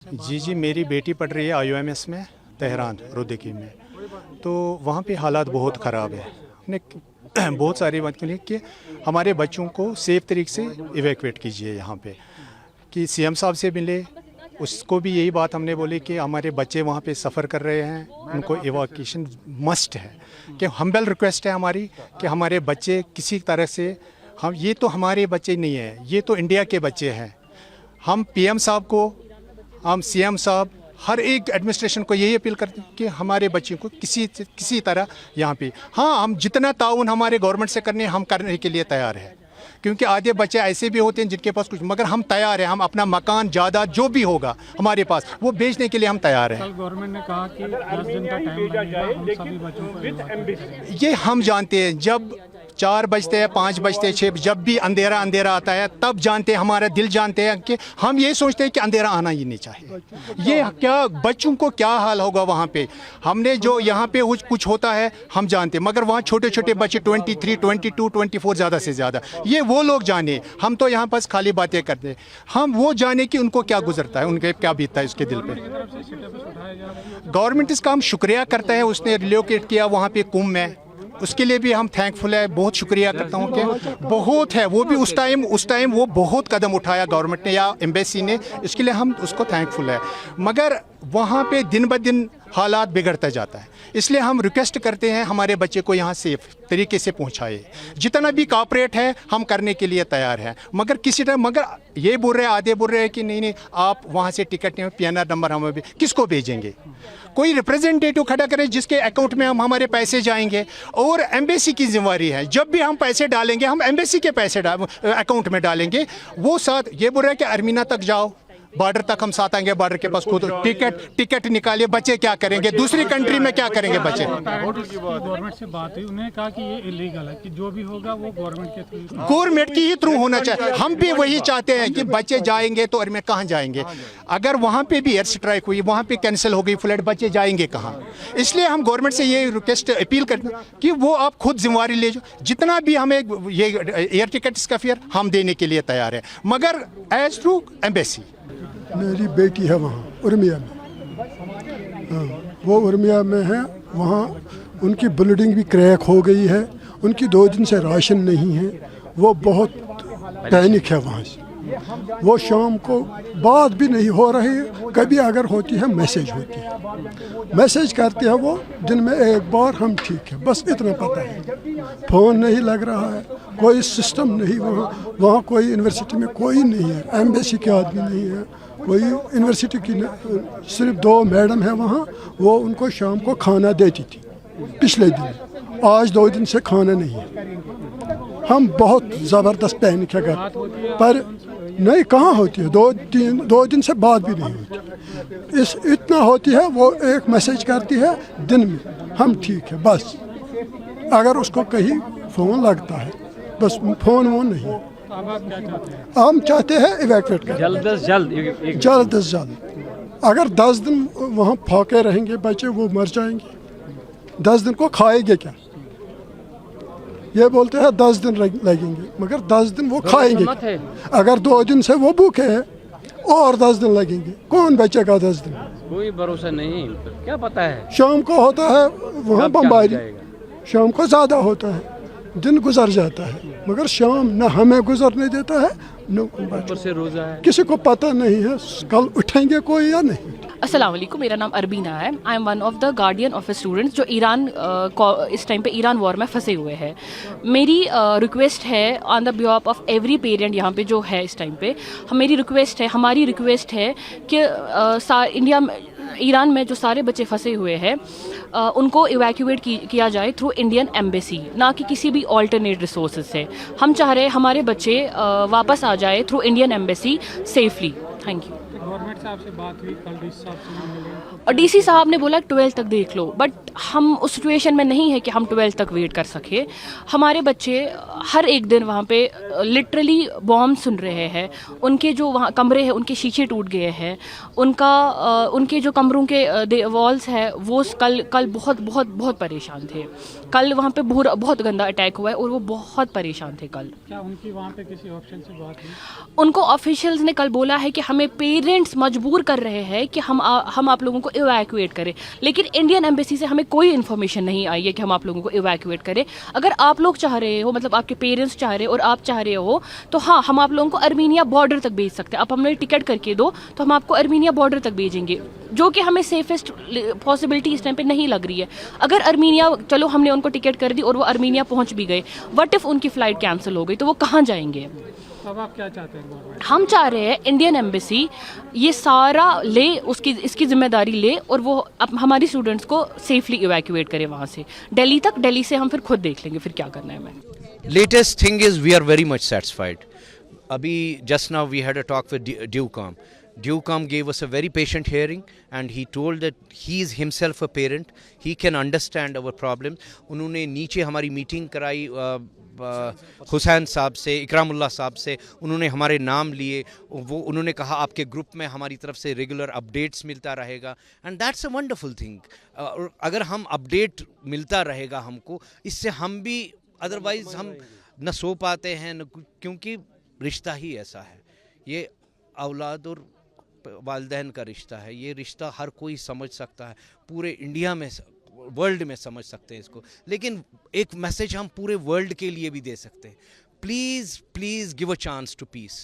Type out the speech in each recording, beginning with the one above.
जी मेरी बेटी पढ़ रही है IOMS में तेहरान रुद्दकी में, तो वहाँ पे हालात बहुत ख़राब है। हमने बहुत सारी बात की कि हमारे बच्चों को सेफ तरीके से इवैक्यूएट कीजिए यहाँ पे, कि CM साहब से मिले, उसको भी यही बात हमने बोली कि हमारे बच्चे वहाँ पे सफ़र कर रहे हैं, उनको इवैक्यूएशन मस्ट है, कि हम्बल रिक्वेस्ट है हमारी कि हमारे बच्चे किसी तरह से, हम ये तो हमारे बच्चे नहीं हैं, ये तो इंडिया के बच्चे हैं। हम PM साहब को, हम CM साहब, हर एक एडमिनिस्ट्रेशन को यही अपील करते हैं कि हमारे बच्चों को किसी तरह यहाँ पे, हाँ हम जितना ताउन हमारे गवर्नमेंट से करने हम करने के लिए तैयार हैं, क्योंकि आधे बच्चे ऐसे भी होते हैं जिनके पास कुछ, मगर हम तैयार हैं, हम अपना मकान जायदाद जो भी होगा हमारे पास वो बेचने के लिए हम तैयार हैं। कल गवर्नमेंट ने कहा कि 10 दिन का टाइम लगेगा, हम सभी बच्चों को evacuate। ये हम जानते हैं, जब 4 बजते हैं, 5 बजते हैं, 6, जब भी अंधेरा आता है तब जानते हैं, हमारा दिल जानते हैं कि हम ये सोचते हैं कि अंधेरा आना ही नहीं चाहिए। ये क्या बच्चों को क्या हाल होगा वहाँ पे, हमने जो यहाँ पे कुछ होता है हम जानते हैं, मगर वहाँ छोटे छोटे बच्चे 23, 22, 24 ज़्यादा से ज़्यादा, ये वो लोग जाने, हम तो यहाँ पास खाली बातें करते हैं, हम वो जाने कि उनको क्या गुजरता है, उनके क्या बीतता है उसके दिल पे। गवर्नमेंट इसका हम शुक्रिया करते हैं, उसने रिलोकेट किया वहाँ पे कुंभ में, उसके लिए भी हम थैंकफुल है, बहुत शुक्रिया करता हूँ कि बहुत है, वो भी उस टाइम वो बहुत कदम उठाया गवर्नमेंट ने या एम्बेसी ने, इसके लिए हम उसको थैंकफुल है। मगर वहाँ पे दिन ब दिन हालात बिगड़ता जाता है, इसलिए हम रिक्वेस्ट करते हैं हमारे बच्चे को यहाँ सेफ तरीके से पहुँचाए, जितना भी कॉपरेट है हम करने के लिए तैयार हैं। मगर किसी तरह, मगर ये बोल रहे हैं, आधे बोल रहे हैं कि नहीं आप वहाँ से टिकट नहीं, PNR नंबर हमें भी, किसको भेजेंगे? कोई रिप्रेजेंटेटिव खड़ा करे जिसके अकाउंट में हमारे पैसे जाएंगे, और एम्बेसी की जिम्मेवारी है, जब भी हम पैसे डालेंगे हम एम्बेसी के पैसे अकाउंट में डालेंगे। वो साथ ये बोल रहे हैं कि अर्मीना तक जाओ, बॉर्डर तक हम साथ आएंगे, बॉर्डर के पास खुद टिकट निकालिए, बच्चे क्या करेंगे, दूसरी कंट्री में क्या करेंगे बच्चे? गवर्नमेंट से बात हुई, उन्होंने कहा कि ये इलीगल है, कि जो भी होगा वो गवर्नमेंट के थ्रू, गवर्नमेंट की ही थ्रू होना चाहिए। हम भी वही चाहते हैं कि बच्चे जाएंगे तो में कहाँ जाएंगे? अगर वहाँ पे भी एयर स्ट्राइक हुई, वहाँ पे कैंसिल हो गई फ्लाइट, बच्चे जाएंगे कहाँ? इसलिए हम गवर्नमेंट से ये रिक्वेस्ट अपील करते हैं कि वो आप खुद जिम्मेवारी ले जाओ, जितना भी हमें ये एयर टिकट्स का फेयर हम देने के लिए तैयार है, मगर एज थ्रू एम्बेसी। मेरी बेटी है वहाँ उर्मिया में, हाँ वो उर्मिया में है, वहाँ उनकी ब्लीडिंग भी क्रैक हो गई है, उनकी 2 दिन से राशन नहीं है, वो बहुत पैनिक है वहाँ से। वो शाम को बात भी नहीं हो रही है, कभी अगर होती है मैसेज होती है, मैसेज करती है वो दिन में एक बार, हम ठीक है, बस इतना पता है। फ़ोन नहीं लग रहा है, कोई सिस्टम नहीं, वहाँ कोई यूनिवर्सिटी में कोई नहीं है, एम्बेसी के आदमी नहीं है, कोई यूनिवर्सिटी की सिर्फ 2 मैडम है वहाँ, वो उनको शाम को खाना देती थी पिछले दिन, आज 2 दिन से खाना नहीं है। हम बहुत ज़बरदस्त पैनिक है घर पर, नहीं कहाँ होती है, 2 दिन से बात भी नहीं होती, इतना होती है, वो एक मैसेज करती है दिन में, हम ठीक है बस, अगर उसको कहीं फ़ोन लगता है बस, फ़ोन वो नहीं। हम चाहते हैं इवैक्यूएट करें जल्द से जल्द। अगर 10 दिन वहाँ फाके रहेंगे बच्चे, वो मर जाएंगे, 10 दिन को खाएंगे क्या? ये बोलते हैं 10 दिन लगेंगे, मगर 10 दिन वो खाएंगे क्या? अगर 2 दिन से वो भूखे हैं और 10 दिन लगेंगे, कौन बचेगा 10 दिन? कोई भरोसा नहीं, क्या पता है। शाम को होता है वहाँ बमबारी, शाम को ज़्यादा होता है, दिन गुजर जाता है, मगर शाम न हमें गुजरने देता है न ऊपर से रोजा है, किसी को पता नहीं है कल उठेंगे कोई या नहीं। अस्सलाम वालेकुम, मेरा नाम अरबीना है। I am one of the guardian of students जो ईरान इस टाइम पे ईरान वॉर में फंसे हुए हैं। मेरी रिक्वेस्ट है on the behalf of every parent यहाँ पे जो है इस टाइम पे, हमारी रिक्वेस्ट है कि ईरान में जो सारे बच्चे फंसे हुए हैं उनको इवैक्यूएट किया जाए थ्रू इंडियन एम्बेसी, ना कि किसी भी ऑल्टरनेट रिसोर्सेज से। हम चाह रहे हैं हमारे बच्चे वापस आ जाए through Indian embassy safely. Thank you. Government साहब से बात हुई कल, DC साहब से मिले, और DC साहब ने बोला 12 तक देख लो, बट हम उस सिचुएशन में नहीं है कि हम 12 तक वेट कर सके। हमारे बच्चे हर एक दिन वहाँ पे लिटरली बॉम्ब सुन रहे हैं, उनके जो वहाँ कमरे हैं उनके शीशे टूट गए हैं, उनके जो कमरों के वॉल्स है वो कल बहुत परेशान थे। कल वहाँ पे बहुत गंदा अटैक हुआ है और वो बहुत परेशान थे कल। क्या उनकी वहाँ पे किसी ऑप्शन से बात हुई? उनको ऑफिशियल्स ने कल बोला है कि हमें पेरेंट्स पेरेंट्स मजबूर कर रहे हैं कि हम आप लोगों को इवैक्यूएट करें, लेकिन इंडियन एम्बेसी से हमें कोई इन्फॉर्मेशन नहीं आई है कि हम आप लोगों को इवैक्यूएट करें. अगर आप लोग चाह रहे हो, मतलब आपके पेरेंट्स चाह रहे हो और आप चाह रहे हो, तो हाँ, हम आप लोगों को अर्मीनिया बॉर्डर तक भेज सकते हैं. आप हमें टिकट करके दो तो हम आपको अर्मीनिया बॉर्डर तक भेजेंगे, जो कि हमें सेफेस्ट पॉसिबिलिटी इस टाइम पे नहीं लग रही है. अगर अर्मीनिया, चलो हमने उनको टिकट कर दी और वो अर्मीनिया पहुंच भी गए, व्हाट इफ उनकी फ्लाइट कैंसिल हो गई, तो वो कहाँ जाएंगे? अब आप क्या चाहते हैं गवर्नमेंट? हम चाह रहे हैं इंडियन एम्बेसी ये सारा ले, इसकी जिम्मेदारी ले और वो हमारी स्टूडेंट्स को सेफली इवैक्यूएट करे वहाँ से दिल्ली तक. दिल्ली से हम फिर खुद देख लेंगे फिर क्या करना है हमें. Latest thing is we are very much satisfied. Abhi just now we had a talk with DUCOM. DUCOM gave us a very patient hearing and he told that he is himself a parent. He can understand our problems. उन्होंने नीचे हमारी meeting कराई हुसैन साहब से, इकरामुल्लाह साहब से. उन्होंने हमारे नाम लिए. वो उन्होंने कहा आपके ग्रुप में हमारी तरफ से रेगुलर अपडेट्स मिलता रहेगा. And that's a wonderful thing. अगर हम अपडेट मिलता रहेगा हमको, इससे हम भी, अदरवाइज़ हम न सो पाते हैं न, क्योंकि रिश्ता ही ऐसा है. ये औलाद और वालिदैन का रिश्ता है. ये रिश्ता हर कोई समझ सकता है, पूरे इंडिया में, वर्ल्ड में समझ सकते हैं इसको. लेकिन एक मैसेज हम पूरे वर्ल्ड के लिए भी दे सकते हैं. Please please give a chance to peace,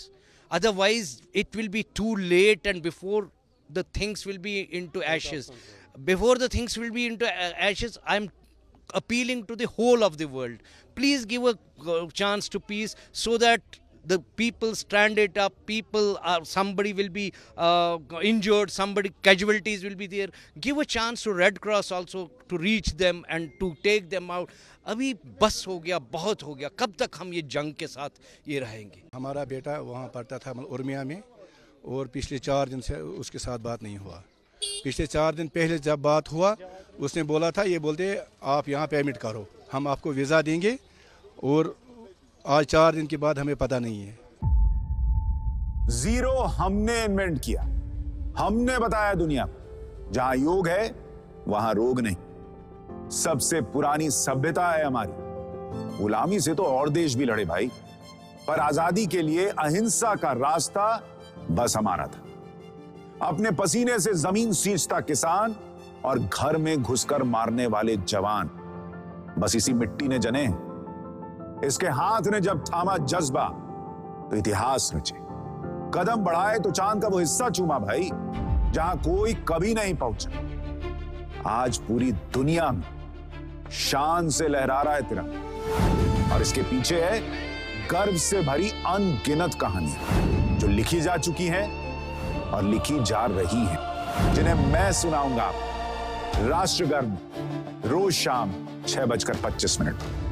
otherwise it will be too late and before the things will be into ashes. Before the things will be into ashes, I am appealing to the whole of the world. Please give a chance to peace so that the people stand it up. Somebody will be injured, casualties will be there. Give a chance to Red Cross also to reach them and to take them out. अभी बस हो गया, बहुत हो गया. कब तक हम ये जंग के साथ ये रहेंगे? हमारा बेटा वहाँ पढ़ता था उर्मिया में, और पिछले 4 दिन से उसके साथ बात नहीं हुआ. पिछले 4 दिन पहले जब बात हुआ, उसने बोला था, ये बोलते आप यहाँ पेमेंट करो, हम आपको वीज़ा देंगे, और आज 4 दिन के बाद हमें पता नहीं है. जीरो हमने इन्वेंट किया, हमने बताया दुनिया को, जहां योग है वहां रोग नहीं. सबसे पुरानी सभ्यता है हमारी. गुलामी से तो और देश भी लड़े भाई, पर आजादी के लिए अहिंसा का रास्ता बस हमारा था. अपने पसीने से जमीन सींचता किसान और घर में घुसकर मारने वाले जवान, बस इसी मिट्टी ने जने. इसके हाथ ने जब थामा जज्बा तो इतिहास रचे. कदम बढ़ाए तो चांद का वो हिस्सा चूमा भाई, जहां कोई कभी नहीं पहुंचा. आज पूरी दुनिया में शान से लहरा रहा है तिरंगा, और इसके पीछे है गर्व से भरी अनगिनत कहानियां जो लिखी जा चुकी हैं और लिखी जा रही हैं, जिन्हें मैं सुनाऊंगा राष्ट्रगर्व रोज शाम 6:25 पर.